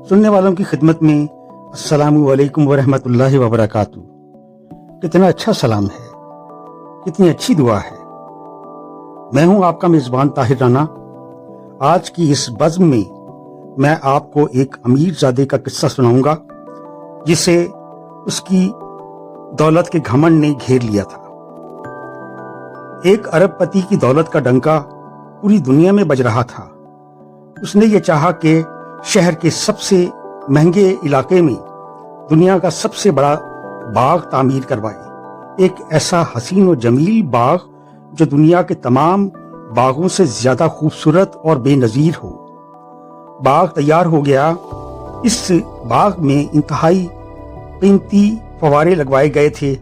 سننے والوں کی خدمت میں السلام علیکم ورحمۃ اللہ وبرکاتہ۔ کتنا اچھا سلام ہے، کتنی اچھی دعا ہے۔ میں ہوں آپ کا میزبان طاہر رانا۔ آج کی اس بزم میں میں آپ کو ایک امیر زادے کا قصہ سناؤں گا جسے اس کی دولت کے گھمنڈ نے گھیر لیا تھا۔ ایک ارب پتی کی دولت کا ڈنکا پوری دنیا میں بج رہا تھا۔ اس نے یہ چاہا کہ شہر کے سب سے مہنگے علاقے میں دنیا کا سب سے بڑا باغ تعمیر کروائے، ایک ایسا حسین و جمیل باغ جو دنیا کے تمام باغوں سے زیادہ خوبصورت اور بے نظیر ہو۔ باغ تیار ہو گیا۔ اس باغ میں انتہائی قیمتی فوارے لگوائے گئے تھے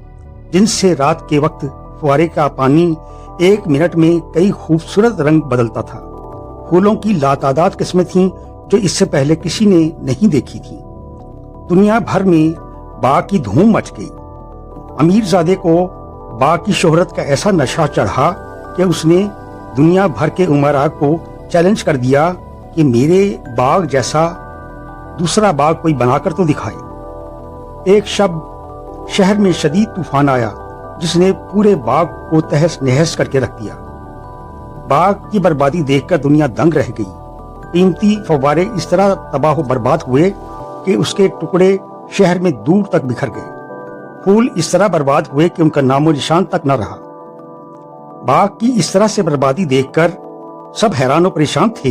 جن سے رات کے وقت فوارے کا پانی 1 منٹ میں کئی خوبصورت رنگ بدلتا تھا۔ پھولوں کی لاتعداد قسمیں تھیں جو اس سے پہلے کسی نے نہیں دیکھی تھی۔ دنیا بھر میں باغ کی دھوم مچ گئی۔ امیر زادے کو باغ کی شہرت کا ایسا نشہ چڑھا کہ اس نے دنیا بھر کے امراء کو چیلنج کر دیا کہ میرے باغ جیسا دوسرا باغ کوئی بنا کر تو دکھائے۔ ایک شب شہر میں شدید طوفان آیا جس نے پورے باغ کو تہس نہس کر کے رکھ دیا۔ باغ کی بربادی دیکھ کر دنیا دنگ رہ گئی۔ قیمتی فوارے اس طرح تباہ و برباد ہوئے کہ اس کے ٹکڑے شہر میں دور تک بکھر گئے۔ پھول اس طرح برباد ہوئے کہ ان کا نام و نشان تک نہ رہا۔ باغ کی اس طرح سے بربادی دیکھ کر سب حیران و پریشان تھے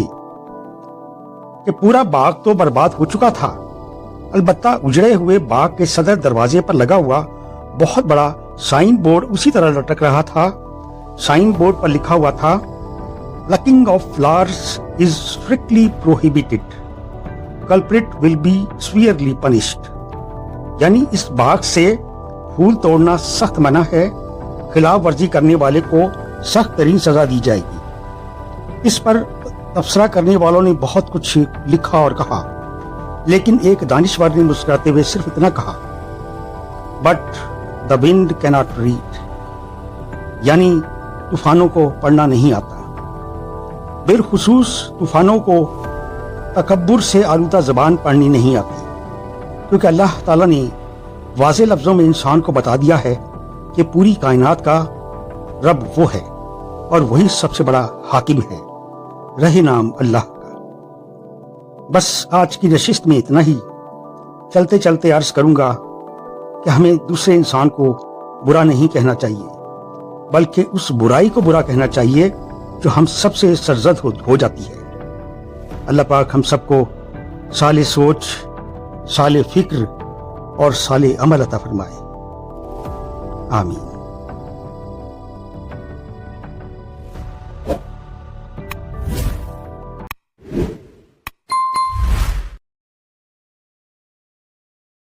کہ پورا باغ تو برباد ہو چکا تھا، البتہ اجڑے ہوئے باغ کے صدر دروازے پر لگا ہوا بہت بڑا سائن بورڈ اسی طرح لٹک رہا تھا۔ سائن بورڈ پر لکھا ہوا تھا، "Plucking of flowers is strictly prohibited. Culprit will be severely punished." یعنی اس باغ سے پھول توڑنا سخت منع ہے، خلاف ورزی کرنے والے کو سخت ترین سزا دی جائے گی۔ اس پر تبصرہ کرنے والوں نے بہت کچھ لکھا اور کہا، لیکن ایک دانشور نے مسکراتے ہوئے صرف اتنا کہا، "But the wind cannot read." یعنی طوفانوں کو پڑھنا نہیں آتا۔ بالخصوص طوفانوں کو تکبر سے آلودہ زبان پڑھنی نہیں آتی، کیونکہ اللہ تعالیٰ نے واضح لفظوں میں انسان کو بتا دیا ہے کہ پوری کائنات کا رب وہ ہے اور وہی سب سے بڑا حاکم ہے، رہے نام اللہ کا۔ بس آج کی نشست میں اتنا ہی۔ چلتے چلتے عرض کروں گا کہ ہمیں دوسرے انسان کو برا نہیں کہنا چاہیے، بلکہ اس برائی کو برا کہنا چاہیے جو ہم سب سے سرزد ہو جاتی ہے۔ اللہ پاک ہم سب کو صالح سوچ، صالح فکر اور صالح عمل عطا فرمائے، آمین۔